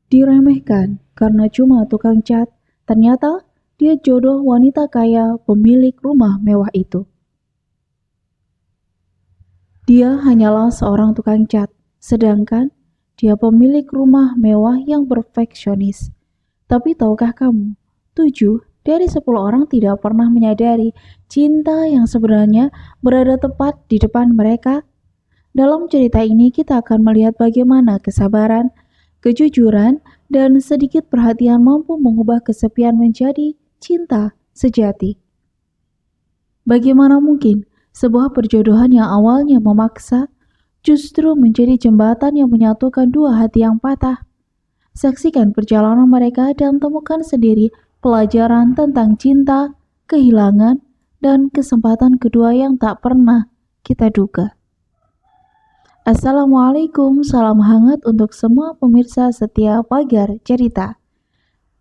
Diremehkan karena cuma tukang cat, ternyata dia jodoh wanita kaya pemilik rumah mewah itu. Dia hanyalah seorang tukang cat, sedangkan dia pemilik rumah mewah yang perfeksionis. Tapi tahukah kamu, 7 dari 10 orang tidak pernah menyadari cinta yang sebenarnya berada tepat di depan mereka. Dalam cerita ini kita akan melihat bagaimana kesabaran, kejujuran, dan sedikit perhatian mampu mengubah kesepian menjadi cinta sejati. Bagaimana mungkin sebuah perjodohan yang awalnya memaksa justru menjadi jembatan yang menyatukan dua hati yang patah? Saksikan perjalanan mereka dan temukan sendiri pelajaran tentang cinta, kehilangan, dan kesempatan kedua yang tak pernah kita duga. Assalamualaikum, salam hangat untuk semua pemirsa setia Pagar Cerita.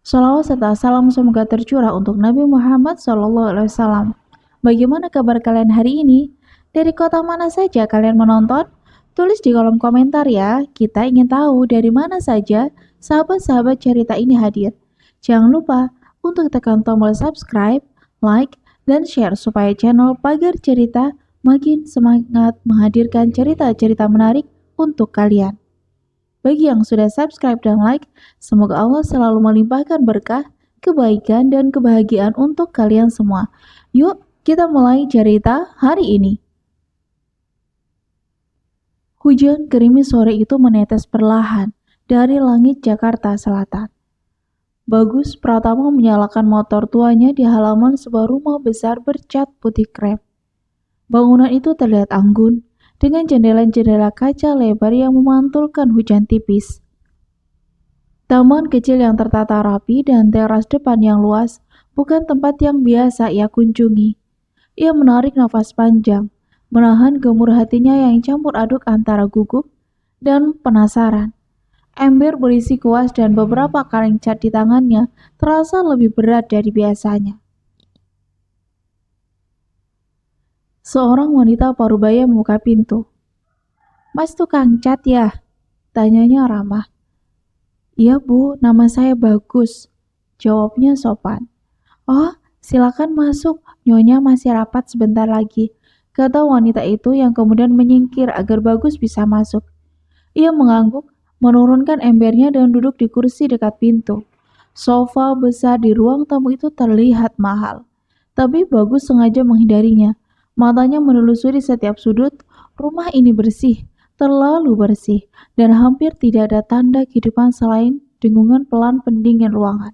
Shalawat serta salam semoga tercurah untuk Nabi Muhammad SAW. Bagaimana kabar kalian hari ini? Dari kota mana saja kalian menonton? Tulis di kolom komentar ya, kita ingin tahu dari mana saja sahabat-sahabat cerita ini hadir. Jangan lupa untuk tekan tombol subscribe, like, dan share supaya channel Pagar Cerita makin semangat menghadirkan cerita-cerita menarik untuk kalian. Bagi yang sudah subscribe dan like, semoga Allah selalu melimpahkan berkah, kebaikan, dan kebahagiaan untuk kalian semua. Yuk, kita mulai cerita hari ini. Hujan gerimis sore itu menetes perlahan dari langit Jakarta Selatan. Bagus Pratama menyalakan motor tuanya di halaman sebuah rumah besar bercat putih krem. Bangunan itu terlihat anggun, dengan jendela-jendela kaca lebar yang memantulkan hujan tipis. Taman kecil yang tertata rapi dan teras depan yang luas bukan tempat yang biasa ia kunjungi. Ia menarik nafas panjang, menahan gemur hatinya yang campur aduk antara gugup dan penasaran. Ember berisi kuas dan beberapa kaleng cat di tangannya terasa lebih berat dari biasanya. Seorang wanita parubaya membuka pintu. "Mas tukang cat ya?" tanyanya ramah. "Iya bu, nama saya Bagus," jawabnya sopan. "Oh, silakan masuk, nyonya masih rapat sebentar lagi," kata wanita itu yang kemudian menyingkir agar Bagus bisa masuk. Ia mengangguk, menurunkan embernya dan duduk di kursi dekat pintu. Sofa besar di ruang tamu itu terlihat mahal, tapi Bagus sengaja menghindarinya. Matanya menelusuri setiap sudut. Rumah ini bersih, terlalu bersih, dan hampir tidak ada tanda kehidupan selain dengungan pelan pendingin ruangan.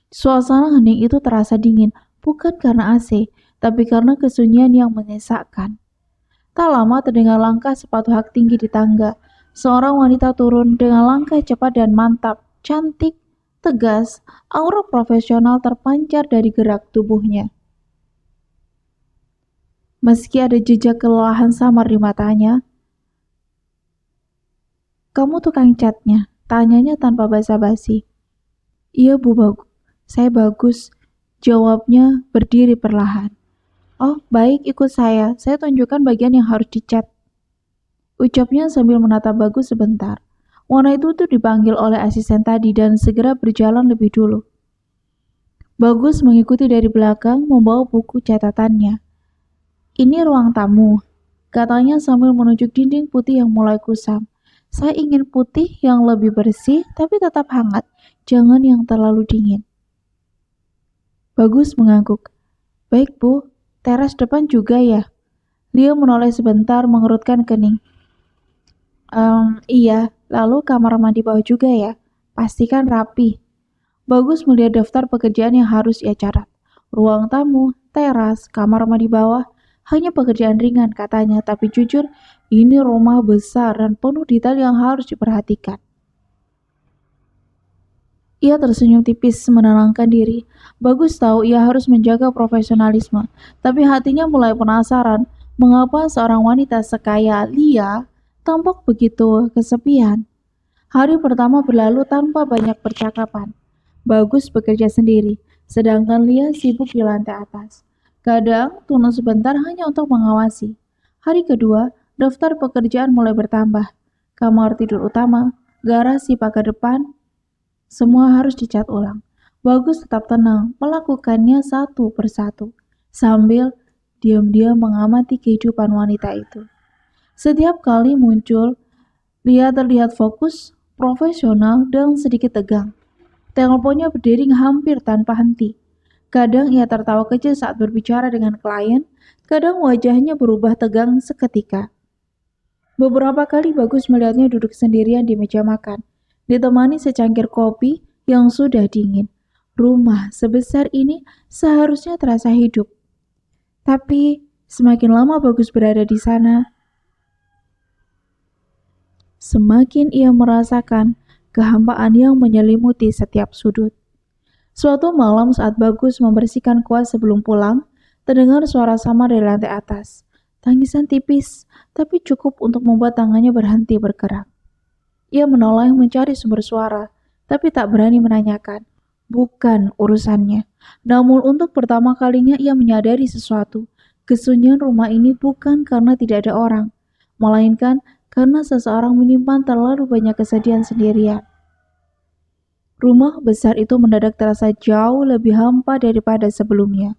Suasana hening itu terasa dingin, bukan karena AC, tapi karena kesunyian yang menyesakkan. Tak lama terdengar langkah sepatu hak tinggi di tangga. Seorang wanita turun dengan langkah cepat dan mantap, cantik, tegas, aura profesional terpancar dari gerak tubuhnya. Meski ada jejak kelelahan samar di matanya. "Kamu tukang catnya?" tanyanya tanpa basa-basi. "Iya bu, saya Bagus," jawabnya berdiri perlahan. "Oh baik, ikut saya tunjukkan bagian yang harus dicat," ucapnya sambil menatap Bagus sebentar. Wanita itu dipanggil oleh asisten tadi dan segera berjalan lebih dulu. Bagus mengikuti dari belakang membawa buku catatannya. "Ini ruang tamu," katanya sambil menunjuk dinding putih yang mulai kusam. "Saya ingin putih yang lebih bersih tapi tetap hangat, jangan yang terlalu dingin." Bagus mengangguk. "Baik bu, teras depan juga ya?" Dia menoleh sebentar mengerutkan kening. Iya, lalu kamar mandi bawah juga ya? Pastikan rapi." Bagus melihat daftar pekerjaan yang harus ia catat. Ruang tamu, teras, kamar mandi bawah, hanya pekerjaan ringan katanya, tapi jujur, ini rumah besar dan penuh detail yang harus diperhatikan. Ia tersenyum tipis menenangkan diri. Bagus tahu ia harus menjaga profesionalisme, tapi hatinya mulai penasaran mengapa seorang wanita sekaya Lia tampak begitu kesepian. Hari pertama berlalu tanpa banyak percakapan. Bagus bekerja sendiri, sedangkan Lia sibuk di lantai atas. Kadang turun sebentar hanya untuk mengawasi. Hari kedua, daftar pekerjaan mulai bertambah. Kamar tidur utama, garasi pagar depan, semua harus dicat ulang. Bagus tetap tenang, melakukannya satu persatu, sambil diam-diam mengamati kehidupan wanita itu. Setiap kali muncul, dia terlihat fokus, profesional, dan sedikit tegang. Teleponnya berdering hampir tanpa henti. Kadang ia tertawa kecil saat berbicara dengan klien, kadang wajahnya berubah tegang seketika. Beberapa kali Bagus melihatnya duduk sendirian di meja makan, ditemani secangkir kopi yang sudah dingin. Rumah sebesar ini seharusnya terasa hidup. Tapi semakin lama Bagus berada di sana, semakin ia merasakan kehampaan yang menyelimuti setiap sudut. Suatu malam saat Bagus membersihkan kuas sebelum pulang, terdengar suara samar dari lantai atas. Tangisan tipis, tapi cukup untuk membuat tangannya berhenti bergerak. Ia menoleh mencari sumber suara, tapi tak berani menanyakan. Bukan urusannya. Namun untuk pertama kalinya ia menyadari sesuatu. Kesunyian rumah ini bukan karena tidak ada orang, melainkan karena seseorang menyimpan terlalu banyak kesedihan sendirian. Rumah besar itu mendadak terasa jauh lebih hampa daripada sebelumnya.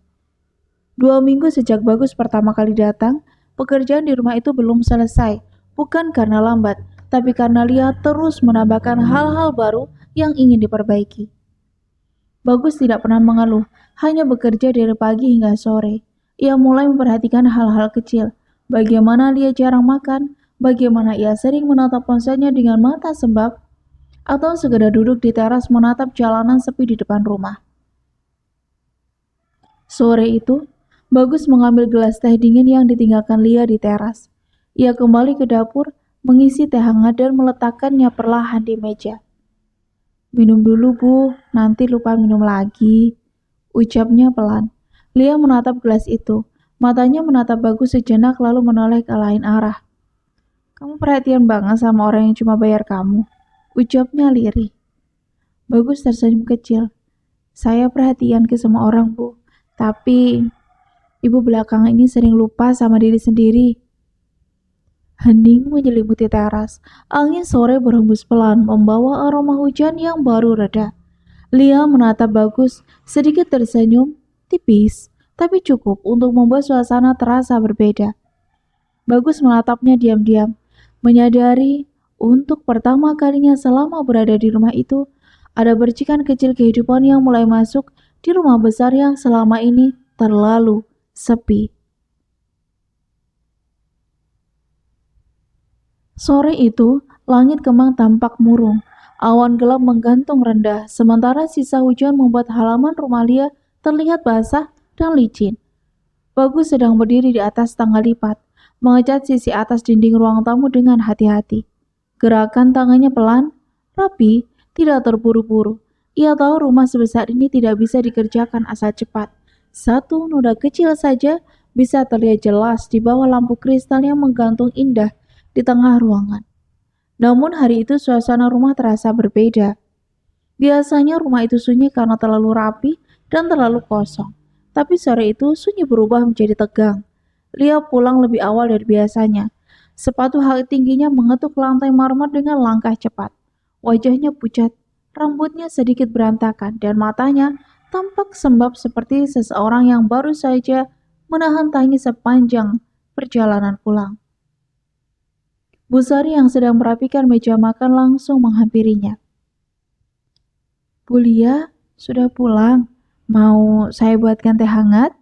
2 minggu sejak Bagus pertama kali datang, pekerjaan di rumah itu belum selesai, bukan karena lambat, tapi karena Lia terus menambahkan hal-hal baru yang ingin diperbaiki. Bagus tidak pernah mengeluh, hanya bekerja dari pagi hingga sore. Ia mulai memperhatikan hal-hal kecil, bagaimana Lia jarang makan, bagaimana ia sering menatap ponselnya dengan mata sembab, atau sekedar duduk di teras menatap jalanan sepi di depan rumah. Sore itu, Bagus mengambil gelas teh dingin yang ditinggalkan Lia di teras. Ia kembali ke dapur, mengisi teh hangat dan meletakkannya perlahan di meja. Minum dulu, Bu, nanti lupa minum lagi, ucapnya pelan. Lia menatap gelas itu. Matanya menatap Bagus sejenak lalu menoleh ke lain arah. Kamu perhatian banget sama orang yang cuma bayar kamu, ucapnya lirih. Bagus tersenyum kecil. Saya perhatian ke semua orang, Bu. Tapi ibu belakangan ini sering lupa sama diri sendiri. Hening menyelimuti teras. Angin sore berhembus pelan, membawa aroma hujan yang baru reda. Lia menatap Bagus, sedikit tersenyum, tipis, tapi cukup untuk membuat suasana terasa berbeda. Bagus menatapnya diam-diam, menyadari untuk pertama kalinya selama berada di rumah itu, ada percikan kecil kehidupan yang mulai masuk di rumah besar yang selama ini terlalu sepi. Sore itu, langit Kemang tampak murung. Awan gelap menggantung rendah, sementara sisa hujan membuat halaman rumah Lia terlihat basah dan licin. Bagus sedang berdiri di atas tangga lipat, mengecat sisi atas dinding ruang tamu dengan hati-hati. Gerakan tangannya pelan, rapi, tidak terburu-buru. Ia tahu rumah sebesar ini tidak bisa dikerjakan asal cepat. Satu noda kecil saja bisa terlihat jelas di bawah lampu kristal yang menggantung indah di tengah ruangan. Namun hari itu suasana rumah terasa berbeda. Biasanya rumah itu sunyi karena terlalu rapi dan terlalu kosong. Tapi sore itu sunyi berubah menjadi tegang. Lia pulang lebih awal dari biasanya. Sepatu hak tingginya mengetuk lantai marmer dengan langkah cepat. Wajahnya pucat, rambutnya sedikit berantakan, dan matanya tampak sembab seperti seseorang yang baru saja menahan tangis sepanjang perjalanan pulang. Bu Sari yang sedang merapikan meja makan langsung menghampirinya. Bu Lia, sudah pulang? Mau saya buatkan teh hangat?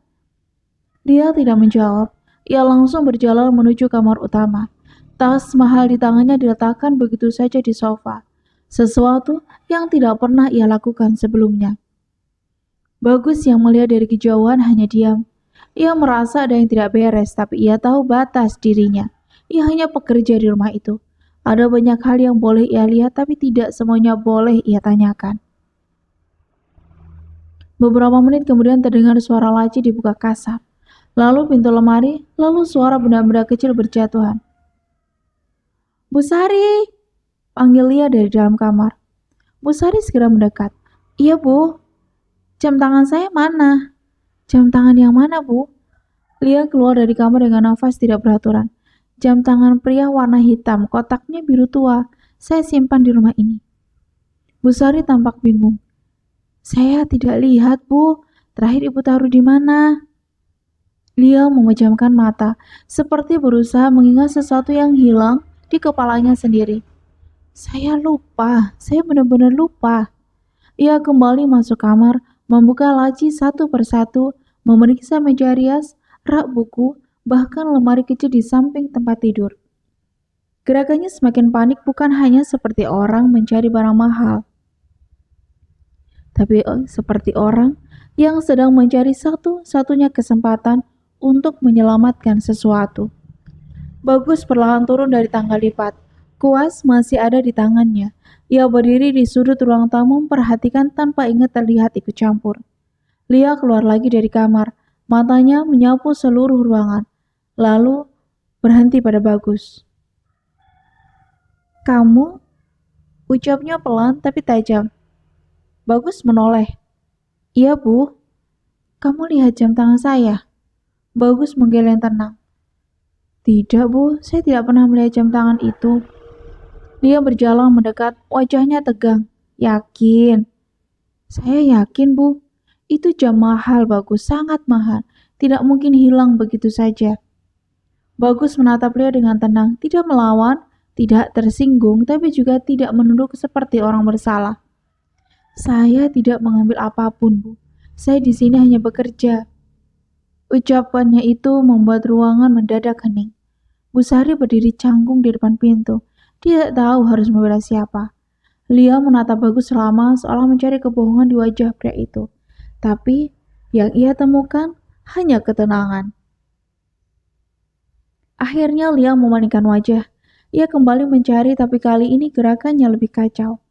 Dia tidak menjawab. Ia langsung berjalan menuju kamar utama. Tas mahal di tangannya diletakkan begitu saja di sofa. Sesuatu yang tidak pernah ia lakukan sebelumnya. Bagus yang melihat dari kejauhan hanya diam. Ia merasa ada yang tidak beres, tapi ia tahu batas dirinya. Ia hanya pekerja di rumah itu. Ada banyak hal yang boleh ia lihat, tapi tidak semuanya boleh ia tanyakan. Beberapa menit kemudian terdengar suara laci dibuka kasar. Lalu pintu lemari, lalu suara benda-benda kecil berjatuhan. Bu Sari, panggil Lia dari dalam kamar. Bu Sari segera mendekat. Iya, Bu. Jam tangan saya mana? Jam tangan yang mana, Bu? Lia keluar dari kamar dengan nafas tidak beraturan. Jam tangan pria warna hitam, kotaknya biru tua. Saya simpan di rumah ini. Bu Sari tampak bingung. Saya tidak lihat, Bu. Terakhir Ibu taruh di mana? Lia memejamkan mata, seperti berusaha mengingat sesuatu yang hilang di kepalanya sendiri. Saya lupa, saya benar-benar lupa. Ia kembali masuk kamar, membuka laci satu persatu, memeriksa meja rias, rak buku, bahkan lemari kecil di samping tempat tidur. Gerakannya semakin panik, bukan hanya seperti orang mencari barang mahal, tapi seperti orang yang sedang mencari satu-satunya kesempatan untuk menyelamatkan sesuatu. Bagus perlahan turun dari tangga lipat. Kuas masih ada di tangannya. Ia berdiri di sudut ruang tamu memperhatikan tanpa ingat terlihat ikut campur. Lia keluar lagi dari kamar. Matanya menyapu seluruh ruangan. Lalu berhenti pada Bagus. Kamu? Ucapnya pelan tapi tajam. Bagus menoleh. Iya, Bu. Kamu lihat jam tangan saya? Bagus menggeleng tenang. Tidak, Bu. Saya tidak pernah melihat jam tangan itu. Dia berjalan mendekat, wajahnya tegang. Yakin? Saya yakin, Bu. Itu jam mahal, Bagus. Sangat mahal. Tidak mungkin hilang begitu saja. Bagus menatap Lia dengan tenang. Tidak melawan, tidak tersinggung, tapi juga tidak menunduk seperti orang bersalah. Saya tidak mengambil apapun, Bu. Saya di sini hanya bekerja. Ucapannya itu membuat ruangan mendadak hening. Bu Sari berdiri canggung di depan pintu. Dia tidak tahu harus membela siapa. Lia menatap Bagus selama seolah mencari kebohongan di wajah pria itu. Tapi yang ia temukan hanya ketenangan. Akhirnya Lia memalingkan wajah. Ia kembali mencari tapi kali ini gerakannya lebih kacau.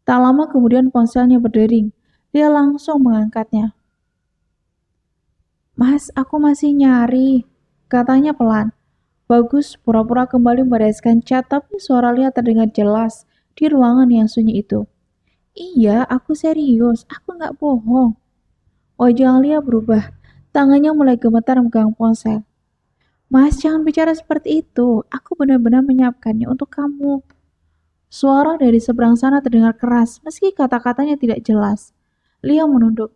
Tak lama kemudian ponselnya berdering. Lia langsung mengangkatnya. Mas, aku masih nyari, katanya pelan. Bagus pura-pura kembali membereskan cat tapi suara Lia terdengar jelas di ruangan yang sunyi itu. Iya, aku serius, aku nggak bohong. Wajah Lia berubah, tangannya mulai gemetar megang ponsel. Mas, jangan bicara seperti itu, aku benar-benar menyiapkannya untuk kamu. Suara dari seberang sana terdengar keras, meski kata-katanya tidak jelas. Lia menunduk.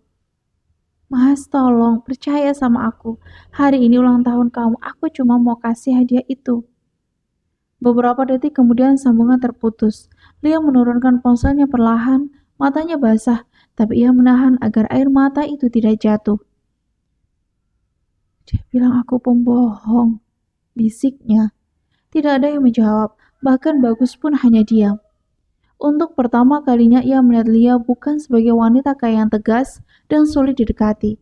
Mas, tolong, percaya sama aku. Hari ini ulang tahun kamu, aku cuma mau kasih hadiah itu. Beberapa detik kemudian sambungan terputus. Lia menurunkan ponselnya perlahan, matanya basah, tapi ia menahan agar air mata itu tidak jatuh. Dia bilang aku pembohong, bisiknya. Tidak ada yang menjawab, bahkan Bagus pun hanya diam. Untuk pertama kalinya ia melihat Lia bukan sebagai wanita kaya yang tegas dan sulit didekati.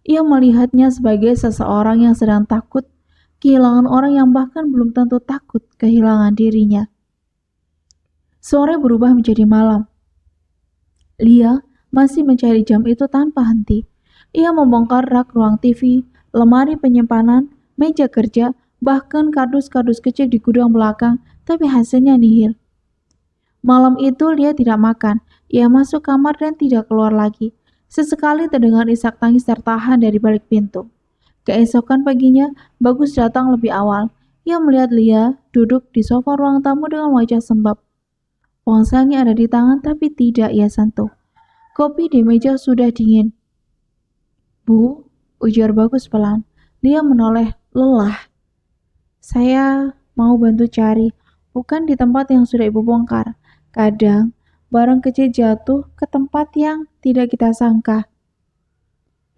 Ia melihatnya sebagai seseorang yang sedang takut kehilangan orang yang bahkan belum tentu takut kehilangan dirinya. Sore berubah menjadi malam. Lia masih mencari jam itu tanpa henti. Ia membongkar rak ruang TV, lemari penyimpanan, meja kerja, bahkan kardus-kardus kecil di gudang belakang, tapi hasilnya nihil. Malam itu Lia tidak makan. Ia masuk kamar dan tidak keluar lagi. Sesekali terdengar isak tangis tertahan dari balik pintu. Keesokan paginya, Bagus datang lebih awal. Ia melihat Lia duduk di sofa ruang tamu dengan wajah sembab. Ponselnya ada di tangan tapi tidak ia sentuh. Kopi di meja sudah dingin. Bu, ujar Bagus pelan. Lia menoleh, lelah. Saya mau bantu cari, bukan di tempat yang sudah ibu bongkar. Kadang, barang kecil jatuh ke tempat yang tidak kita sangka.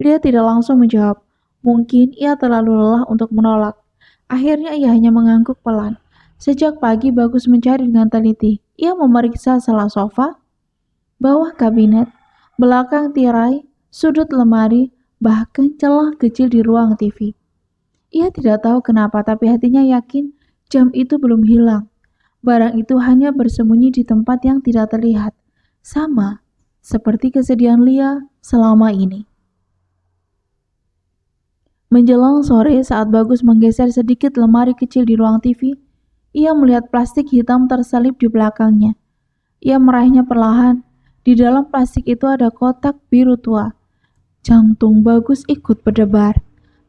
Dia tidak langsung menjawab. Mungkin ia terlalu lelah untuk menolak. Akhirnya ia hanya mengangguk pelan. Sejak pagi Bagus mencari dengan teliti. Ia memeriksa sela sofa, bawah kabinet, belakang tirai, sudut lemari, bahkan celah kecil di ruang TV. Ia tidak tahu kenapa, tapi hatinya yakin jam itu belum hilang. Barang itu hanya bersembunyi di tempat yang tidak terlihat, sama seperti kesedihan Lia selama ini. Menjelang sore saat Bagus menggeser sedikit lemari kecil di ruang TV, ia melihat plastik hitam terselip di belakangnya. Ia meraihnya perlahan. Di dalam plastik itu ada kotak biru tua. Jantung Bagus ikut berdebar.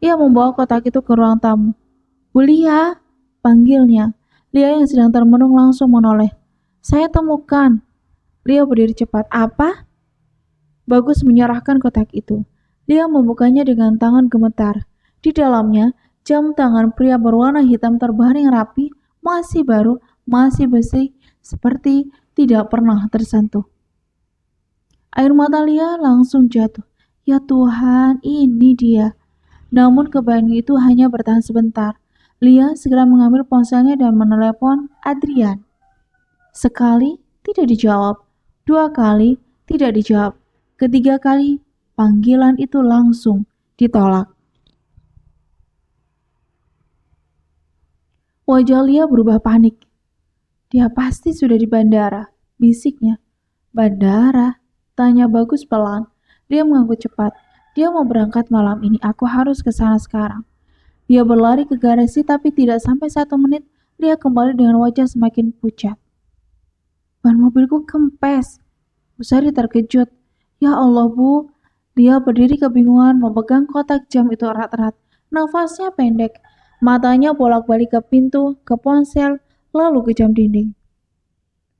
Ia membawa kotak itu ke ruang tamu. Bu Lia, panggilnya. Lia yang sedang termenung langsung menoleh. Saya temukan. Lia berdiri cepat. Apa? Bagus menyerahkan kotak itu. Dia membukanya dengan tangan gemetar. Di dalamnya, jam tangan pria berwarna hitam terbaring rapi, masih baru, masih bersih, seperti tidak pernah tersentuh. Air mata Lia langsung jatuh. Ya Tuhan, ini dia. Namun kebayang itu hanya bertahan sebentar. Lia segera mengambil ponselnya dan menelepon Adrian. Sekali, tidak dijawab. Dua kali, tidak dijawab. Ketiga kali, panggilan itu langsung ditolak. Wajah Lia berubah panik. Dia pasti sudah di bandara, bisiknya. Bandara? Tanya Bagus pelan. Dia mengangguk cepat. Dia mau berangkat malam ini, aku harus ke sana sekarang. Dia berlari ke garasi tapi tidak sampai 1 menit, dia kembali dengan wajah semakin pucat. Ban mobilku kempes. Busari terkejut. Ya Allah, Bu. Dia berdiri kebingungan memegang kotak jam itu erat-erat. Nafasnya pendek. Matanya bolak-balik ke pintu, ke ponsel, lalu ke jam dinding.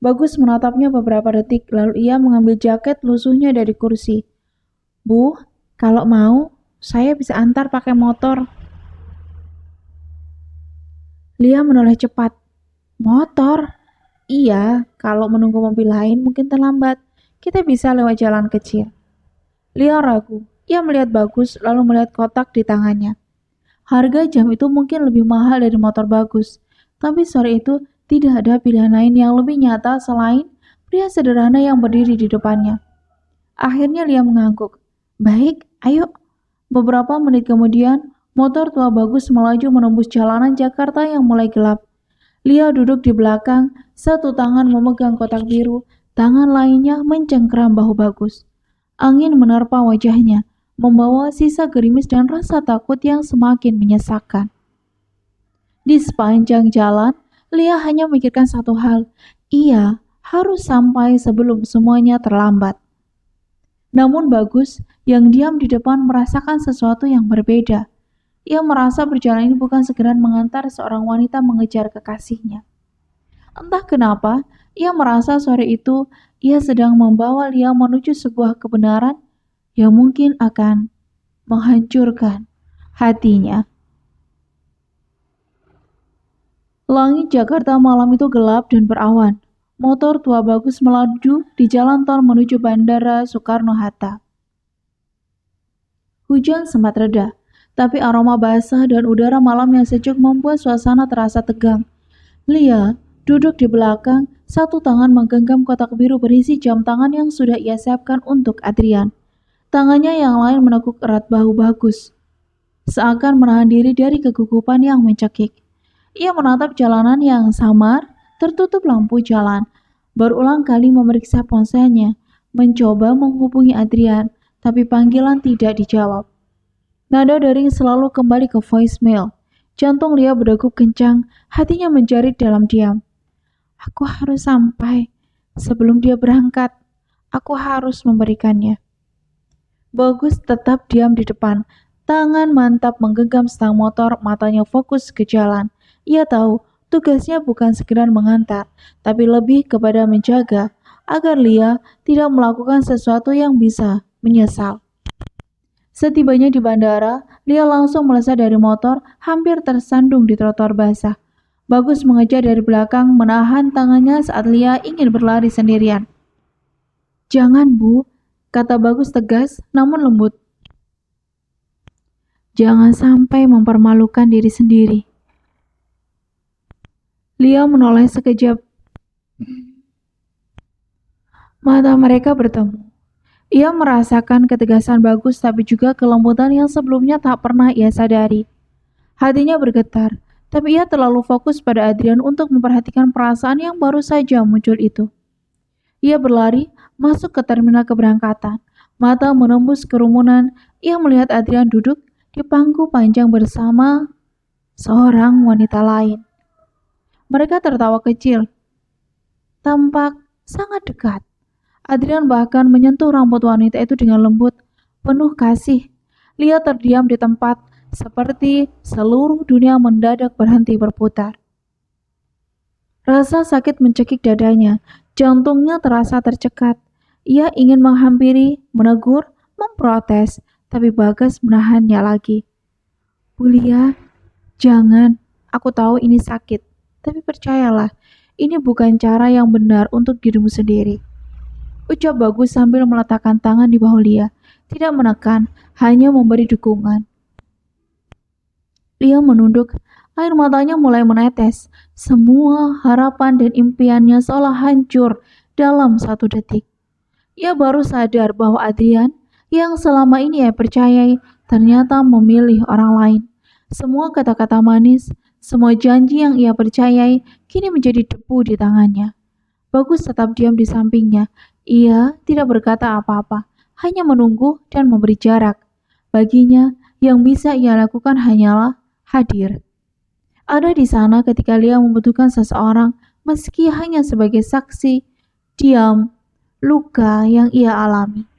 Bagus menatapnya beberapa detik, lalu ia mengambil jaket lusuhnya dari kursi. Bu, kalau mau, saya bisa antar pakai motor. Lia menoleh cepat. Motor? Iya, kalau menunggu mobil lain mungkin terlambat. Kita bisa lewat jalan kecil. Lia ragu. Ia melihat Bagus, lalu melihat kotak di tangannya. Harga jam itu mungkin lebih mahal dari motor Bagus. Tapi sore itu tidak ada pilihan lain yang lebih nyata selain pria sederhana yang berdiri di depannya. Akhirnya Lia mengangguk. Baik, ayo. Beberapa menit kemudian, motor tua Bagus melaju menembus jalanan Jakarta yang mulai gelap. Lia duduk di belakang, satu tangan memegang kotak biru, tangan lainnya mencengkeram bahu Bagus. Angin menerpa wajahnya, membawa sisa gerimis dan rasa takut yang semakin menyesakkan. Di sepanjang jalan, Lia hanya memikirkan satu hal. Ia harus sampai sebelum semuanya terlambat. Namun Bagus, yang diam di depan merasakan sesuatu yang berbeda. Ia merasa perjalanan ini bukan sekedar mengantar seorang wanita mengejar kekasihnya. Entah kenapa, ia merasa sore itu ia sedang membawa Lia menuju sebuah kebenaran yang mungkin akan menghancurkan hatinya. Langit Jakarta malam itu gelap dan berawan. Motor tua Bagus melaju di jalan tol menuju Bandara Soekarno-Hatta. Hujan sempat reda, tapi aroma basah dan udara malam yang sejuk membuat suasana terasa tegang. Lia duduk di belakang, satu tangan menggenggam kotak biru berisi jam tangan yang sudah ia siapkan untuk Adrian. Tangannya yang lain menekuk erat bahu Bagus, seakan menahan diri dari kegugupan yang mencekik. Ia menatap jalanan yang samar, tertutup lampu jalan, berulang kali memeriksa ponselnya, mencoba menghubungi Adrian, tapi panggilan tidak dijawab. Nada dering selalu kembali ke voicemail. Jantung Lia berdegup kencang, hatinya menjerit dalam diam. Aku harus sampai sebelum dia berangkat. Aku harus memberikannya. Bagus tetap diam di depan. Tangan mantap menggenggam stang motor, matanya fokus ke jalan. Ia tahu tugasnya bukan sekedar mengantar, tapi lebih kepada menjaga agar Lia tidak melakukan sesuatu yang bisa menyesal. Setibanya di bandara, Lia langsung melesat dari motor, hampir tersandung di trotoar basah. Bagus mengejar dari belakang, menahan tangannya saat Lia ingin berlari sendirian. Jangan, Bu, kata Bagus tegas namun lembut. Jangan sampai mempermalukan diri sendiri. Lia menoleh sekejap. Mata mereka bertemu. Ia merasakan ketegasan Bagus tapi juga kelembutan yang sebelumnya tak pernah ia sadari. Hatinya bergetar, tapi ia terlalu fokus pada Adrian untuk memperhatikan perasaan yang baru saja muncul itu. Ia berlari masuk ke terminal keberangkatan. Mata menembus kerumunan, ia melihat Adrian duduk di pangku panjang bersama seorang wanita lain. Mereka tertawa kecil, tampak sangat dekat. Adrian bahkan menyentuh rambut wanita itu dengan lembut, penuh kasih. Lia terdiam di tempat, seperti seluruh dunia mendadak berhenti berputar. Rasa sakit mencekik dadanya, jantungnya terasa tercekat. Ia ingin menghampiri, menegur, memprotes, tapi Bagas menahannya lagi. Bu Lia, jangan. Aku tahu ini sakit, tapi percayalah, ini bukan cara yang benar untuk dirimu sendiri. Ucap Bagus sambil meletakkan tangan di bahu Lia. Tidak menekan, hanya memberi dukungan. Lia menunduk, air matanya mulai menetes. Semua harapan dan impiannya seolah hancur dalam 1 detik. Ia baru sadar bahwa Adrian, yang selama ini ia percayai, ternyata memilih orang lain. Semua kata-kata manis, semua janji yang ia percayai, kini menjadi debu di tangannya. Bagus tetap diam di sampingnya. Ia tidak berkata apa-apa, hanya menunggu dan memberi jarak. Baginya, yang bisa ia lakukan hanyalah hadir. Ada di sana ketika Lia membutuhkan seseorang, meski hanya sebagai saksi, diam, luka yang ia alami.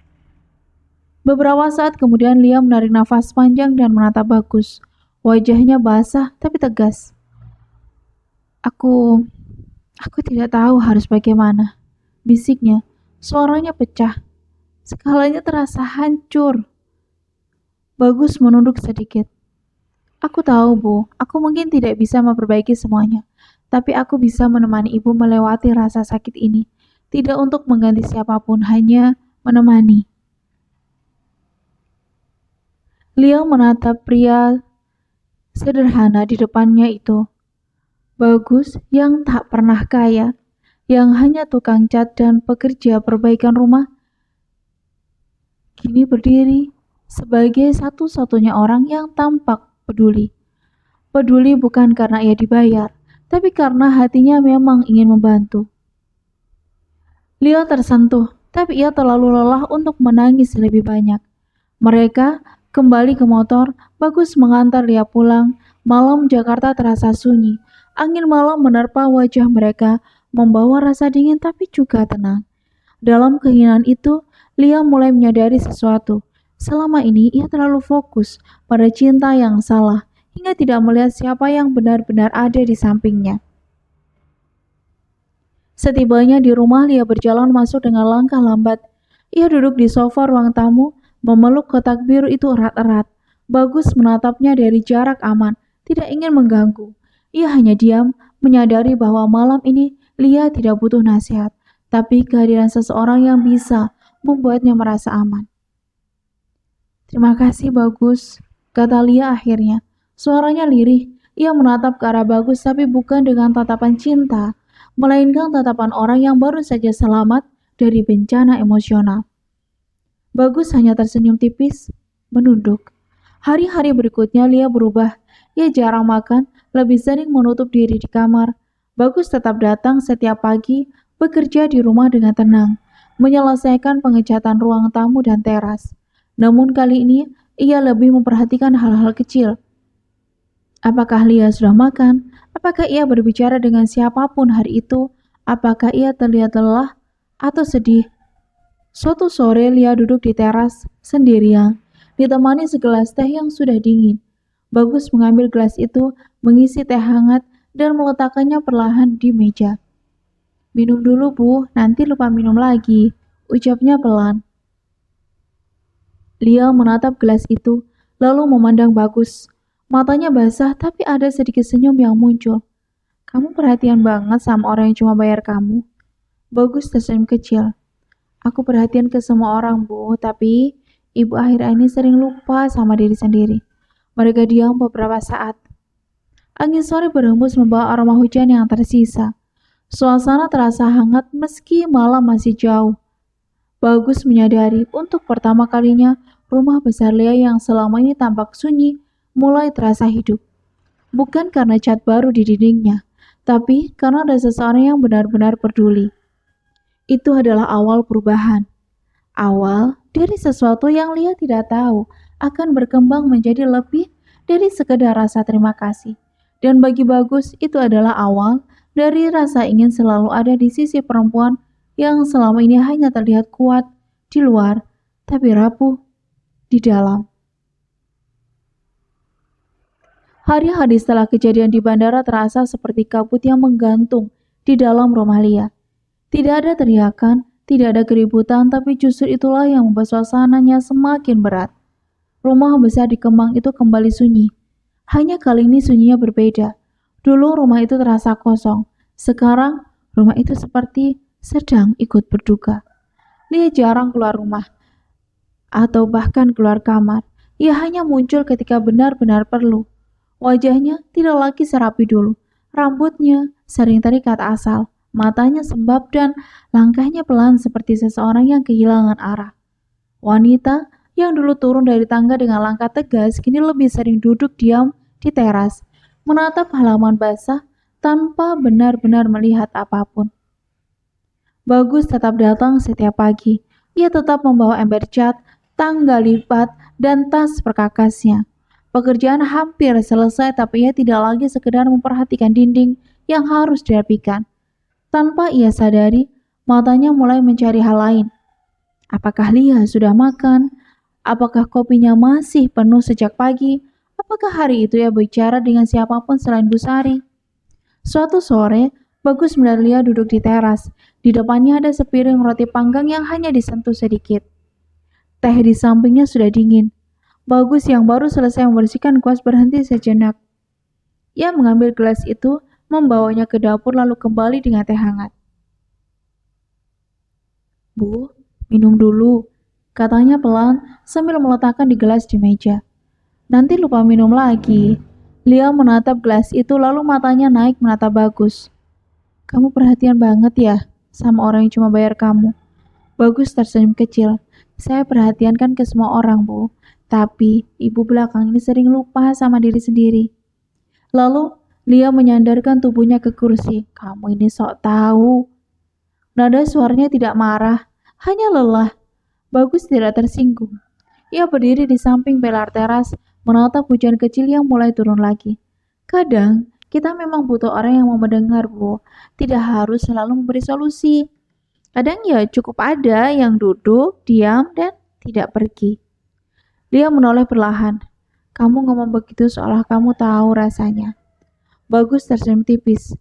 Beberapa saat kemudian Lia menarik nafas panjang dan menatap Bagus. Wajahnya basah tapi tegas. Aku tidak tahu harus bagaimana, bisiknya. Suaranya pecah. Skalanya terasa hancur. Bagus menunduk sedikit. Aku tahu, Bu. Aku mungkin tidak bisa memperbaiki semuanya. Tapi aku bisa menemani Ibu melewati rasa sakit ini. Tidak untuk mengganti siapapun, hanya menemani. Lia menatap pria sederhana di depannya itu. Bagus yang tak pernah kaya, yang hanya tukang cat dan pekerja perbaikan rumah, kini berdiri sebagai satu-satunya orang yang tampak peduli. Peduli bukan karena ia dibayar, tapi karena hatinya memang ingin membantu. Lia tersentuh, tapi ia terlalu lelah untuk menangis lebih banyak. Mereka kembali ke motor. Bagus mengantar Lia pulang. Malam Jakarta terasa sunyi. Angin malam menerpa wajah mereka, membawa rasa dingin tapi juga tenang. Dalam keinginan itu, Lia mulai menyadari sesuatu. Selama ini ia terlalu fokus pada cinta yang salah, hingga tidak melihat siapa yang benar-benar ada di sampingnya. Setibanya di rumah, Lia berjalan masuk dengan langkah lambat. Ia duduk di sofa ruang tamu, memeluk kotak biru itu erat-erat. Bagus menatapnya dari jarak aman, tidak ingin mengganggu. Ia hanya diam, menyadari bahwa malam ini Lia tidak butuh nasihat, tapi kehadiran seseorang yang bisa membuatnya merasa aman. Terima kasih, Bagus, kata Lia akhirnya. Suaranya lirih. Ia menatap ke arah Bagus, tapi bukan dengan tatapan cinta, melainkan tatapan orang yang baru saja selamat dari bencana emosional. Bagus hanya tersenyum tipis, menunduk. Hari-hari berikutnya Lia berubah. Ia jarang makan, lebih sering menutup diri di kamar. Bagus tetap datang setiap pagi, bekerja di rumah dengan tenang, menyelesaikan pengecatan ruang tamu dan teras. Namun kali ini, ia lebih memperhatikan hal-hal kecil. Apakah Lia sudah makan? Apakah ia berbicara dengan siapapun hari itu? Apakah ia terlihat lelah atau sedih? Suatu sore Lia duduk di teras sendirian, ditemani segelas teh yang sudah dingin. Bagus mengambil gelas itu, mengisi teh hangat, dan meletakkannya perlahan di meja. Minum dulu, Bu, nanti lupa minum lagi, ucapnya pelan. Lia menatap gelas itu, lalu memandang Bagus. Matanya basah, tapi ada sedikit senyum yang muncul. Kamu perhatian banget sama orang yang cuma bayar kamu. Bagus tersenyum kecil. Aku perhatian ke semua orang, Bu, tapi ibu akhir ini sering lupa sama diri sendiri. Mereka diam beberapa saat. Angin sore berhembus membawa aroma hujan yang tersisa. Suasana terasa hangat meski malam masih jauh. Bagus menyadari untuk pertama kalinya rumah besar Lia yang selama ini tampak sunyi mulai terasa hidup. Bukan karena cat baru di dindingnya, tapi karena ada seseorang yang benar-benar peduli. Itu adalah awal perubahan. Awal dari sesuatu yang Lia tidak tahu akan berkembang menjadi lebih dari sekedar rasa terima kasih. Dan bagi Bagus itu adalah awal dari rasa ingin selalu ada di sisi perempuan yang selama ini hanya terlihat kuat di luar, tapi rapuh di dalam. Hari-hari setelah kejadian di bandara terasa seperti kabut yang menggantung di dalam rumah Lia. Tidak ada teriakan, tidak ada keributan, tapi justru itulah yang membuat suasananya semakin berat. Rumah besar di Kemang itu kembali sunyi. Hanya kali ini sunyinya berbeda. Dulu rumah itu terasa kosong. Sekarang rumah itu seperti sedang ikut berduka. Lia jarang keluar rumah atau bahkan keluar kamar. Ia hanya muncul ketika benar-benar perlu. Wajahnya tidak lagi serapi dulu. Rambutnya sering terikat asal, matanya sembab dan langkahnya pelan seperti seseorang yang kehilangan arah. Wanita yang dulu turun dari tangga dengan langkah tegas kini lebih sering duduk diam di teras, menatap halaman basah tanpa benar-benar melihat apapun. Bagus tetap datang setiap pagi. Ia tetap membawa ember cat, tangga lipat, dan tas perkakasnya. Pekerjaan hampir selesai tapi ia tidak lagi sekedar memperhatikan dinding yang harus dirapikan. Tanpa ia sadari, matanya mulai mencari hal lain. Apakah Lia sudah makan? Apakah kopinya masih penuh sejak pagi? Apakah hari itu ia bicara dengan siapapun selain Bu Sari? Suatu sore, Bagus melihat Lia duduk di teras. Di depannya ada sepiring roti panggang yang hanya disentuh sedikit. Teh di sampingnya sudah dingin. Bagus yang baru selesai membersihkan kuas berhenti sejenak. Ia mengambil gelas itu, membawanya ke dapur lalu kembali dengan teh hangat. Bu, minum dulu, katanya pelan sambil meletakkan di gelas di meja. Nanti lupa minum lagi. Lia menatap gelas itu lalu matanya naik menatap Bagus. Kamu perhatian banget ya sama orang yang cuma bayar kamu. Bagus tersenyum kecil. Saya perhatian kan ke semua orang, Bu. Tapi ibu belakang ini sering lupa sama diri sendiri. Lalu Lia menyandarkan tubuhnya ke kursi. Kamu ini sok tahu. Nada suaranya tidak marah, hanya lelah. Bagus tidak tersinggung. Ia berdiri di samping pilar teras, menatap hujan kecil yang mulai turun lagi. Kadang kita memang butuh orang yang mau mendengar, Bu. Tidak harus selalu memberi solusi. Kadang ya cukup ada yang duduk, diam, dan tidak pergi. Dia menoleh perlahan. Kamu ngomong begitu seolah kamu tahu rasanya. Bagus tersenyum tipis.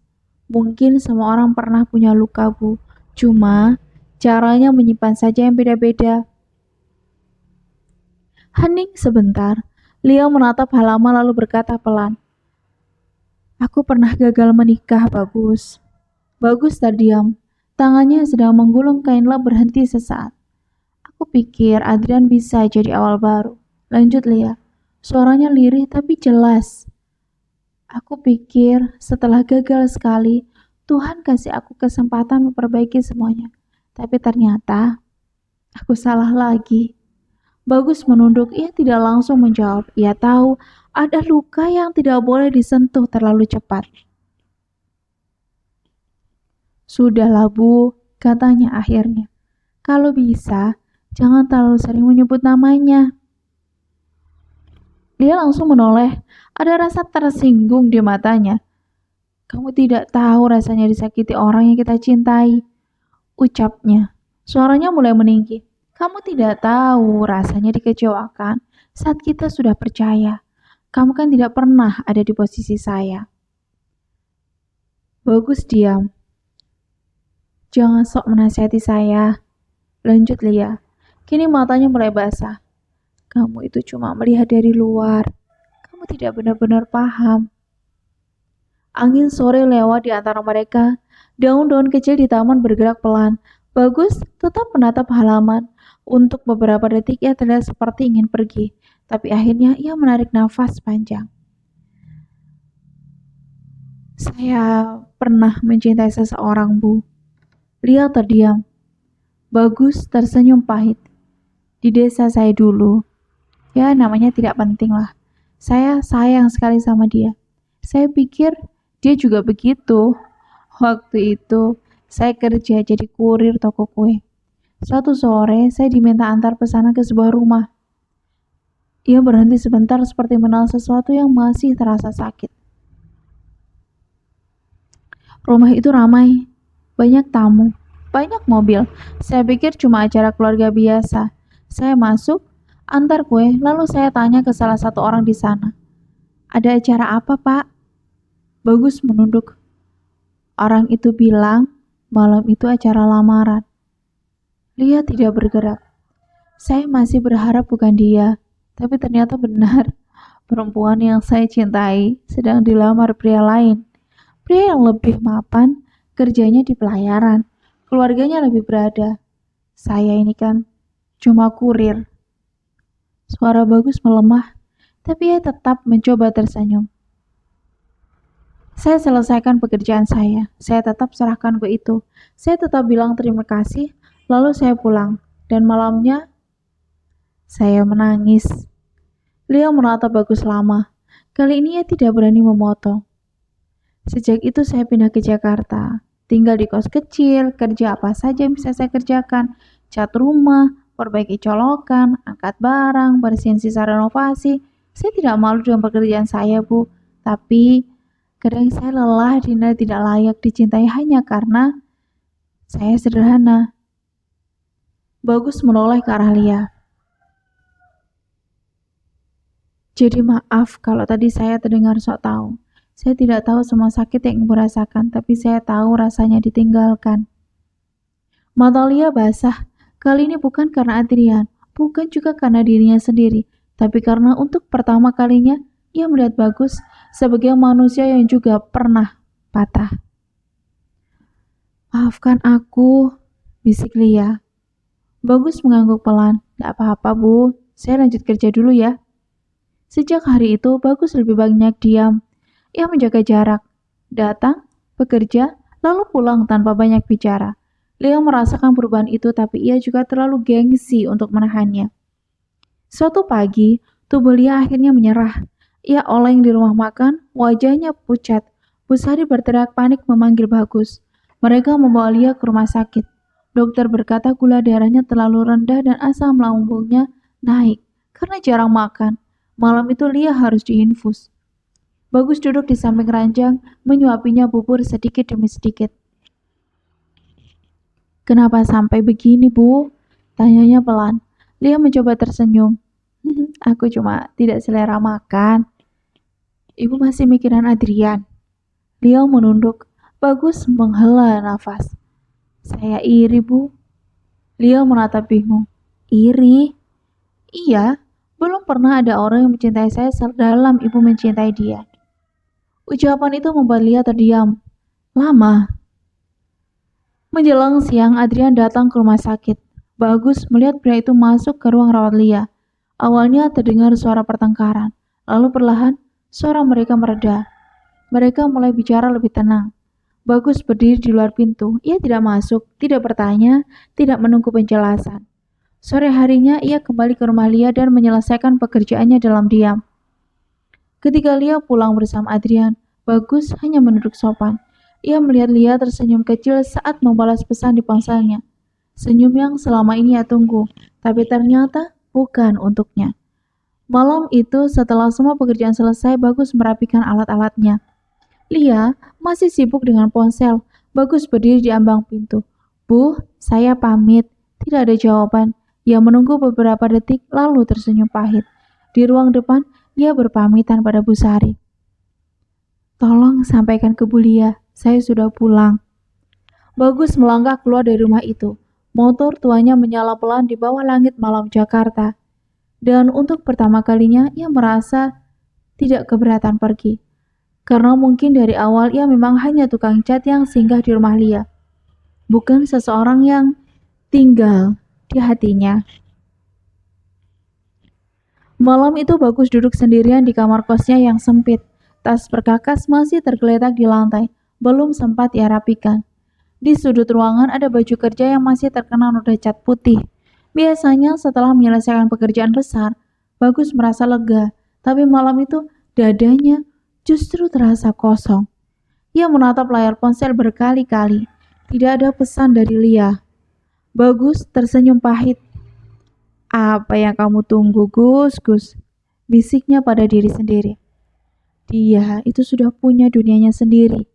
Mungkin semua orang pernah punya luka, Bu. Cuma caranya menyimpan saja yang beda-beda. Hening sebentar. Lia menatap halaman lalu berkata pelan. Aku pernah gagal menikah, Bagus. Bagus terdiam. Tangannya sedang menggulung kain lap berhenti sesaat. Aku pikir Adrian bisa jadi awal baru. Lanjut Lia. Suaranya lirih tapi jelas. Aku pikir setelah gagal sekali, Tuhan kasih aku kesempatan memperbaiki semuanya. Tapi ternyata aku salah lagi. Bagus menunduk, ia tidak langsung menjawab. Ia tahu ada luka yang tidak boleh disentuh terlalu cepat. Sudahlah Bu, katanya akhirnya. Kalau bisa, jangan terlalu sering menyebut namanya. Dia langsung menoleh, ada rasa tersinggung di matanya. Kamu tidak tahu rasanya disakiti orang yang kita cintai, ucapnya. Suaranya mulai meninggi. Kamu tidak tahu rasanya dikecewakan saat kita sudah percaya. Kamu kan tidak pernah ada di posisi saya. Bagus diam. Jangan sok menasihati saya, lanjut Lia. Kini matanya mulai basah. Kamu itu cuma melihat dari luar. Kamu tidak benar-benar paham. Angin sore lewat di antara mereka. Daun-daun kecil di taman bergerak pelan. Bagus tetap menatap halaman. Untuk beberapa detik ia terlihat seperti ingin pergi. Tapi akhirnya ia menarik nafas panjang. Saya pernah mencintai seseorang, Bu. Lia terdiam. Bagus tersenyum pahit. Di desa saya dulu. Ya namanya tidak penting lah. Saya sayang sekali sama dia. Saya pikir dia juga begitu. Waktu itu saya kerja jadi kurir toko kue. Suatu sore saya diminta antar pesanan ke sebuah rumah. Ia berhenti sebentar seperti mengenal sesuatu yang masih terasa sakit. Rumah itu ramai. Banyak tamu. Banyak mobil. Saya pikir cuma acara keluarga biasa. Saya masuk, antar kue, lalu saya tanya ke salah satu orang di sana. Ada acara apa, Pak? Bagus menunduk. Orang itu bilang malam itu acara lamaran. Lia tidak bergerak. Saya masih berharap bukan dia, tapi ternyata benar. Perempuan yang saya cintai sedang dilamar pria lain. Pria yang lebih mapan, kerjanya di pelayaran, keluarganya lebih berada. Saya ini kan cuma kurir. Suara Bagus melemah, tapi ia tetap mencoba tersenyum. Saya selesaikan pekerjaan saya tetap serahkan ke itu. Saya tetap bilang terima kasih, lalu saya pulang. Dan malamnya, saya menangis. Lia menatap Bagus lama. Kali ini ia tidak berani memotong. Sejak itu saya pindah ke Jakarta. Tinggal di kos kecil, kerja apa saja yang bisa saya kerjakan. Cat rumah, perbaiki colokan, angkat barang, bersihin sisa renovasi. Saya tidak malu dengan pekerjaan saya, Bu. Tapi kadang saya lelah dinilai tidak layak dicintai hanya karena saya sederhana. Bagus menoleh ke arah Lia. Jadi maaf kalau tadi saya terdengar sok tahu. Saya tidak tahu semua sakit yang ibu rasakan, tapi saya tahu rasanya ditinggalkan. Mata Lia basah. Kali ini bukan karena Adrian, bukan juga karena dirinya sendiri, tapi karena untuk pertama kalinya ia melihat Bagus sebagai manusia yang juga pernah patah. Maafkan aku, bisik Lia. Bagus mengangguk pelan. Tidak apa-apa, Bu. Saya lanjut kerja dulu ya. Sejak hari itu, Bagus lebih banyak diam. Ia menjaga jarak. Datang, bekerja, lalu pulang tanpa banyak bicara. Lia merasakan perubahan itu, tapi ia juga terlalu gengsi untuk menahannya. Suatu pagi, tubuh Lia akhirnya menyerah. Ia oleng di rumah makan, wajahnya pucat. Bu Sari berteriak panik memanggil Bagus. Mereka membawa Lia ke rumah sakit. Dokter berkata gula darahnya terlalu rendah dan asam lambungnya naik karena jarang makan. Malam itu Lia harus diinfus. Bagus duduk di samping ranjang, menyuapinya bubur sedikit demi sedikit. Kenapa sampai begini, Bu? Tanyanya pelan. Lia mencoba tersenyum. Aku cuma tidak selera makan. Ibu masih mikiran Adrian. Lia menunduk. Bagus menghela nafas. Saya iri, Bu. Lia menatap bingung. Iri? Iya, belum pernah ada orang yang mencintai saya sedalam ibu mencintai dia. Ucapan itu membuat Lia terdiam. Lama. Menjelang siang, Adrian datang ke rumah sakit. Bagus melihat pria itu masuk ke ruang rawat Lia. Awalnya terdengar suara pertengkaran, lalu perlahan suara mereka mereda. Mereka mulai bicara lebih tenang. Bagus berdiri di luar pintu. Ia tidak masuk, tidak bertanya, tidak menunggu penjelasan. Sore harinya ia kembali ke rumah Lia dan menyelesaikan pekerjaannya dalam diam. Ketika Lia pulang bersama Adrian, Bagus hanya menunduk sopan. Ia melihat Lia tersenyum kecil saat membalas pesan di ponselnya. Senyum yang selama ini ia tunggu, tapi ternyata bukan untuknya. Malam itu setelah semua pekerjaan selesai, Bagus merapikan alat-alatnya. Lia masih sibuk dengan ponsel. Bagus berdiri di ambang pintu. Bu, saya pamit. Tidak ada jawaban. Ia menunggu beberapa detik lalu tersenyum pahit. Di ruang depan, ia berpamitan pada Bu Sari. Tolong sampaikan ke Bu Lia, saya sudah pulang. Bagus melangkah keluar dari rumah itu. Motor tuanya menyala pelan di bawah langit malam Jakarta. Dan untuk pertama kalinya ia merasa tidak keberatan pergi. Karena mungkin dari awal ia memang hanya tukang cat yang singgah di rumah Lia. Bukan seseorang yang tinggal di hatinya. Malam itu Bagus duduk sendirian di kamar kosnya yang sempit. Tas perkakas masih tergeletak di lantai, belum sempat ia rapikan. Di sudut ruangan ada baju kerja yang masih terkena noda cat putih. Biasanya setelah menyelesaikan pekerjaan besar, Bagus merasa lega, tapi malam itu dadanya justru terasa kosong. Ia menatap layar ponsel berkali-kali. Tidak ada pesan dari Lia. Bagus tersenyum pahit. Apa yang kamu tunggu, Gus? Bisiknya pada diri sendiri. Dia itu sudah punya dunianya sendiri.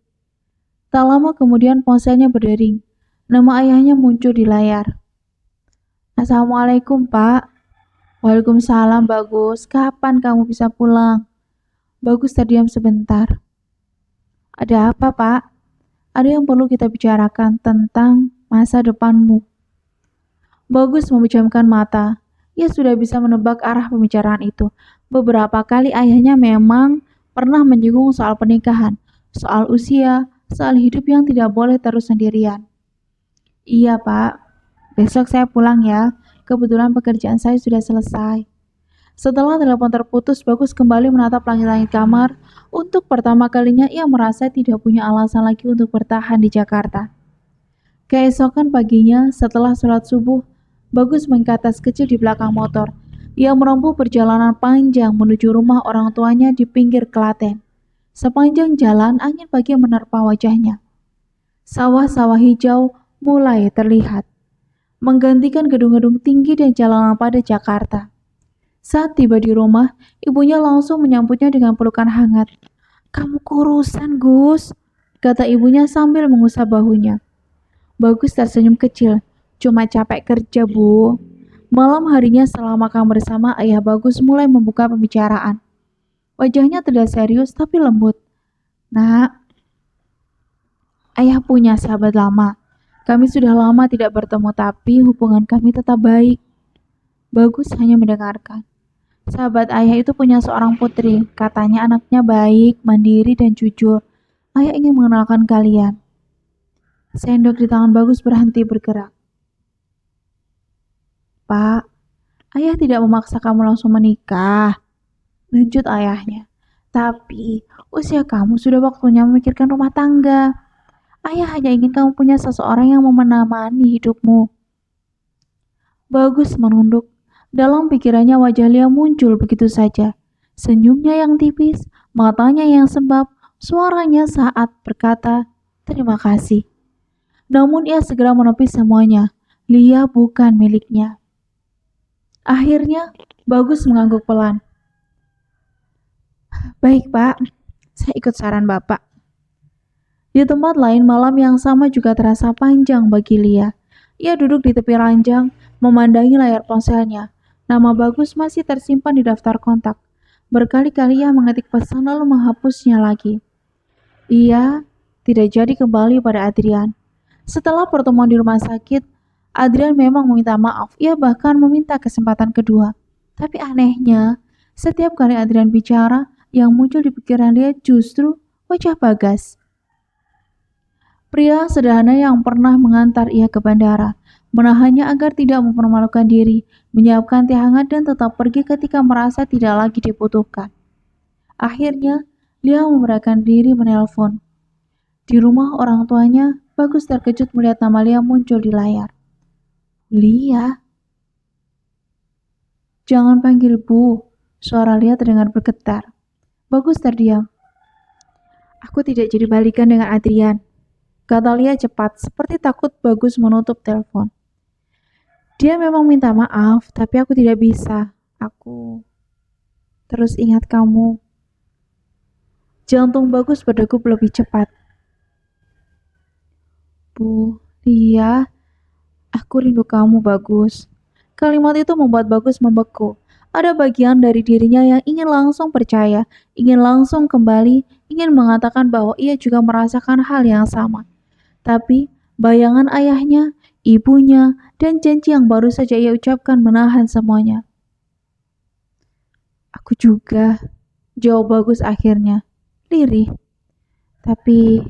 Tak lama kemudian ponselnya berdering. Nama ayahnya muncul di layar. Assalamualaikum, Pak. Waalaikumsalam, Bagus. Kapan kamu bisa pulang? Bagus terdiam sebentar. Ada apa, Pak? Ada yang perlu kita bicarakan tentang masa depanmu. Bagus memejamkan mata. Ia sudah bisa menebak arah pembicaraan itu. Beberapa kali ayahnya memang pernah menyinggung soal pernikahan, soal usia, soal hidup yang tidak boleh terus sendirian. Iya, Pak. Besok saya pulang ya. Kebetulan pekerjaan saya sudah selesai. Setelah telepon terputus, Bagus kembali menatap langit-langit kamar. Untuk pertama kalinya ia merasa tidak punya alasan lagi untuk bertahan di Jakarta. Keesokan paginya, setelah sholat subuh, Bagus melihat tas kecil di belakang motor. Ia menempuh perjalanan panjang menuju rumah orang tuanya di pinggir Klaten. Sepanjang jalan, angin pagi menerpa wajahnya. Sawah-sawah hijau mulai terlihat, menggantikan gedung-gedung tinggi dan jalanan pada Jakarta. Saat tiba di rumah, ibunya langsung menyambutnya dengan pelukan hangat. "Kamu kurusan, Gus," kata ibunya sambil mengusap bahunya. Bagus tersenyum kecil. "Cuma capek kerja, Bu." Malam harinya setelah makan bersama, ayah Bagus mulai membuka pembicaraan. Wajahnya tidak serius tapi lembut. "Nak, ayah punya sahabat lama. Kami sudah lama tidak bertemu tapi hubungan kami tetap baik." Bagus hanya mendengarkan. Sahabat ayah itu punya seorang putri. Katanya anaknya baik, mandiri, dan jujur. Ayah ingin mengenalkan kalian. Sendok di tangan Bagus berhenti bergerak. "Pak, ayah tidak memaksa kamu langsung menikah," lanjut ayahnya. "Tapi usia kamu sudah waktunya memikirkan rumah tangga. Ayah hanya ingin kamu punya seseorang yang menemani hidupmu." Bagus menunduk. Dalam pikirannya wajah Lia muncul begitu saja. Senyumnya yang tipis, matanya yang sembab, suaranya saat berkata, "Terima kasih." Namun ia segera menepis semuanya. Lia bukan miliknya. Akhirnya, Bagus mengangguk pelan. "Baik, Pak. Saya ikut saran Bapak." Di tempat lain, malam yang sama juga terasa panjang bagi Lia. Ia duduk di tepi ranjang, memandangi layar ponselnya. Nama Bagus masih tersimpan di daftar kontak. Berkali-kali ia mengetik pesan lalu menghapusnya lagi. Ia tidak jadi kembali pada Adrian. Setelah pertemuan di rumah sakit, Adrian memang meminta maaf. Ia bahkan meminta kesempatan kedua. Tapi anehnya, setiap kali Adrian bicara, yang muncul di pikiran dia justru wajah Bagas. Pria sederhana yang pernah mengantar ia ke bandara, menahannya agar tidak mempermalukan diri, menyiapkan teh hangat dan tetap pergi ketika merasa tidak lagi dibutuhkan. Akhirnya, Lia memberanikan diri menelpon. Di rumah orang tuanya, Bagus terkejut melihat nama Lia muncul di layar. "Lia?" "Jangan panggil Bu." Suara Lia terdengar bergetar. Bagus terdiam. "Aku tidak jadi balikan dengan Adrian," kata Lia cepat, seperti takut Bagus menutup telepon. "Dia memang minta maaf, tapi aku tidak bisa. Aku terus ingat kamu." Jantung Bagus berdegup lebih cepat. "Bu, Lia, aku rindu kamu, Bagus." Kalimat itu membuat Bagus membeku. Ada bagian dari dirinya yang ingin langsung percaya, ingin langsung kembali, ingin mengatakan bahwa ia juga merasakan hal yang sama. Tapi bayangan ayahnya, ibunya, dan janji yang baru saja ia ucapkan menahan semuanya. "Aku juga," jawab Bagus akhirnya, lirih. "Tapi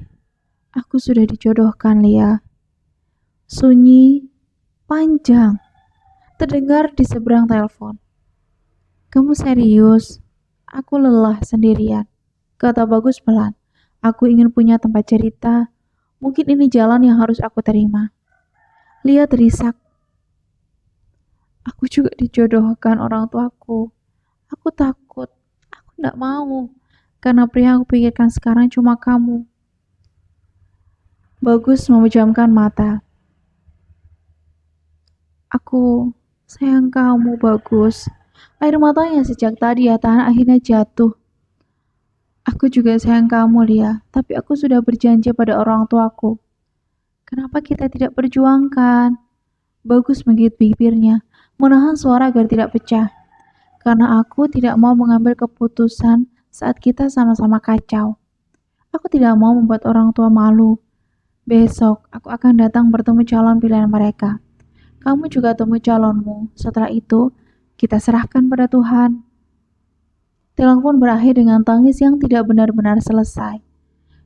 aku sudah dijodohkan, Lia." Sunyi, panjang, terdengar di seberang telepon. "Kamu serius? Aku lelah sendirian," kata Bagus pelan. "Aku ingin punya tempat cerita. Mungkin ini jalan yang harus aku terima." Lia terisak. "Aku juga dijodohkan orang tuaku. Aku takut. Aku tidak mau. Karena pria yang aku pikirkan sekarang cuma kamu." Bagus memejamkan mata. "Aku sayang kamu, Bagus." Air matanya sejak tadi ia tahan akhirnya jatuh. "Aku juga sayang kamu, Lia. Tapi aku sudah berjanji pada orang tuaku. Kenapa kita tidak perjuangkan?" Bagus menggigit bibirnya, menahan suara agar tidak pecah. "Karena aku tidak mau mengambil keputusan saat kita sama-sama kacau. Aku tidak mau membuat orang tua malu. Besok aku akan datang bertemu calon pilihan mereka. Kamu juga temui calonmu. Setelah itu, kita serahkan pada Tuhan. Telepon berakhir dengan tangis yang tidak benar-benar selesai.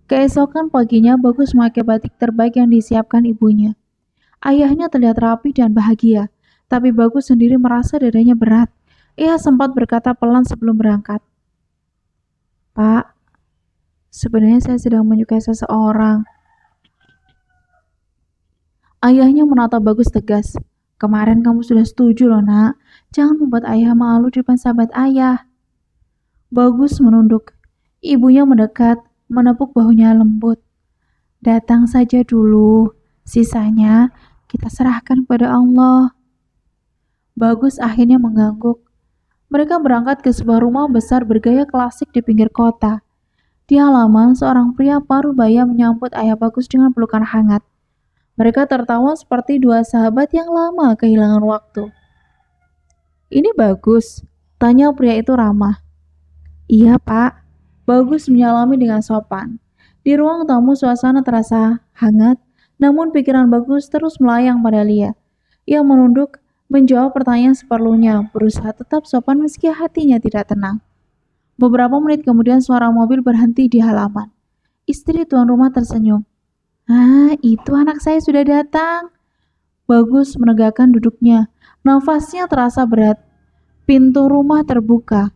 Keesokan paginya, Bagus memakai batik terbaik yang disiapkan ibunya. Ayahnya terlihat rapi dan bahagia, tapi Bagus sendiri merasa dadanya berat. Ia sempat berkata pelan sebelum berangkat. Pak, sebenarnya saya sedang menyukai seseorang. Ayahnya menatap Bagus tegas. Kemarin kamu sudah setuju loh nak, jangan membuat ayah malu di depan sahabat ayah. Bagus menunduk. Ibunya mendekat, menepuk bahunya lembut. Datang saja dulu, sisanya kita serahkan pada Allah. Bagus akhirnya mengangguk. Mereka berangkat ke sebuah rumah besar bergaya klasik di pinggir kota. Di halaman, seorang pria parubaya menyambut ayah Bagus dengan pelukan hangat. Mereka tertawa seperti dua sahabat yang lama kehilangan waktu. Ini Bagus, tanya pria itu ramah. Iya pak, Bagus menyalami dengan sopan. Di ruang tamu suasana terasa hangat, namun pikiran Bagus terus melayang pada Lia. Ia menunduk, menjawab pertanyaan seperlunya, berusaha tetap sopan meski hatinya tidak tenang. Beberapa menit kemudian suara mobil berhenti di halaman. Istri tuan rumah tersenyum. Itu anak saya sudah datang. Bagus menegakkan duduknya. Nafasnya terasa berat. Pintu rumah terbuka.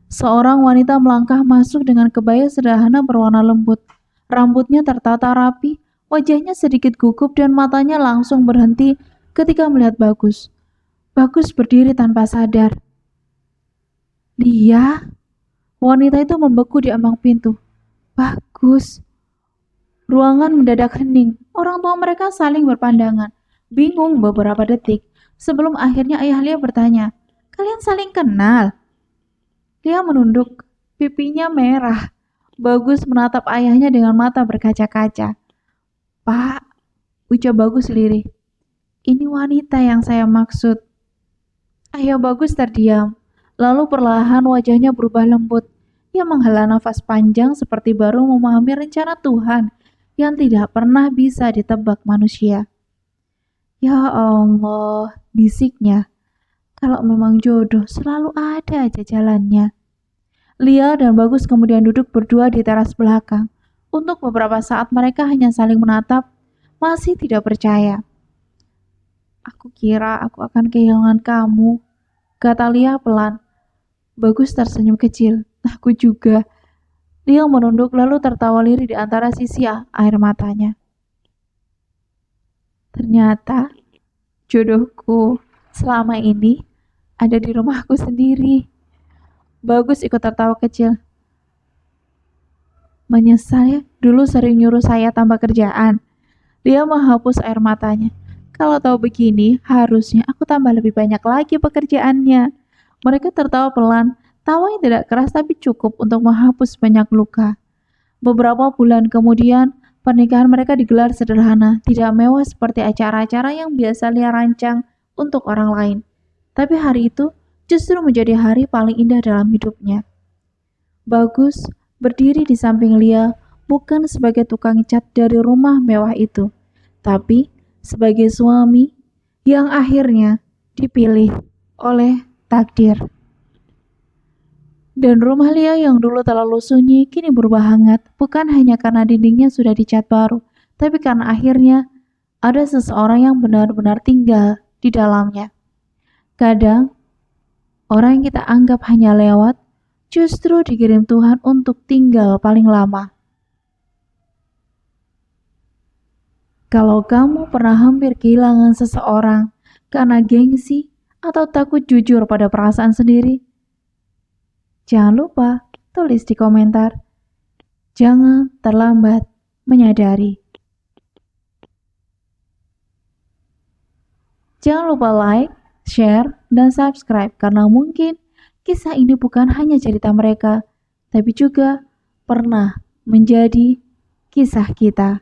Seorang wanita melangkah masuk dengan kebaya sederhana berwarna lembut. Rambutnya tertata rapi, wajahnya sedikit gugup dan matanya langsung berhenti ketika melihat Bagus. Bagus berdiri tanpa sadar. Lia? Wanita itu membeku di ambang pintu. Bagus. Ruangan mendadak hening. Orang tua mereka saling berpandangan. Bingung beberapa detik. Sebelum akhirnya ayah Lia bertanya, kalian saling kenal? Dia menunduk, pipinya merah. Bagus menatap ayahnya dengan mata berkaca-kaca. Pak, ucap Bagus lirih. Ini wanita yang saya maksud. Ayah Bagus terdiam, lalu perlahan wajahnya berubah lembut. Ia menghela nafas panjang seperti baru memahami rencana Tuhan yang tidak pernah bisa ditebak manusia. Ya Allah, bisiknya. Kalau memang jodoh, selalu ada aja jalannya. Lia dan Bagus kemudian duduk berdua di teras belakang. Untuk beberapa saat mereka hanya saling menatap, masih tidak percaya. Aku kira aku akan kehilangan kamu, kata Lia pelan. Bagus tersenyum kecil. Aku juga. Lia menunduk lalu tertawa lirih di antara sisi air matanya. Ternyata jodohku selama ini ada di rumahku sendiri. Bagus ikut tertawa kecil. Menyesal ya, dulu sering nyuruh saya tambah kerjaan. Dia menghapus air matanya. Kalau tahu begini, harusnya aku tambah lebih banyak lagi pekerjaannya. Mereka tertawa pelan, tawa yang tidak keras tapi cukup untuk menghapus banyak luka. Beberapa bulan kemudian, pernikahan mereka digelar sederhana, tidak mewah seperti acara-acara yang biasa Lia rancang untuk orang lain. Tapi hari itu justru menjadi hari paling indah dalam hidupnya. Bagus berdiri di samping Lia bukan sebagai tukang cat dari rumah mewah itu, tapi sebagai suami yang akhirnya dipilih oleh takdir. Dan rumah Lia yang dulu terlalu sunyi kini berubah hangat, bukan hanya karena dindingnya sudah dicat baru, tapi karena akhirnya ada seseorang yang benar-benar tinggal di dalamnya. Kadang orang yang kita anggap hanya lewat, justru dikirim Tuhan untuk tinggal paling lama. Kalau kamu pernah hampir kehilangan seseorang karena gengsi atau takut jujur pada perasaan sendiri, jangan lupa tulis di komentar. Jangan terlambat menyadari. Jangan lupa like, share, dan subscribe karena mungkin kisah ini bukan hanya cerita mereka, tapi juga pernah menjadi kisah kita.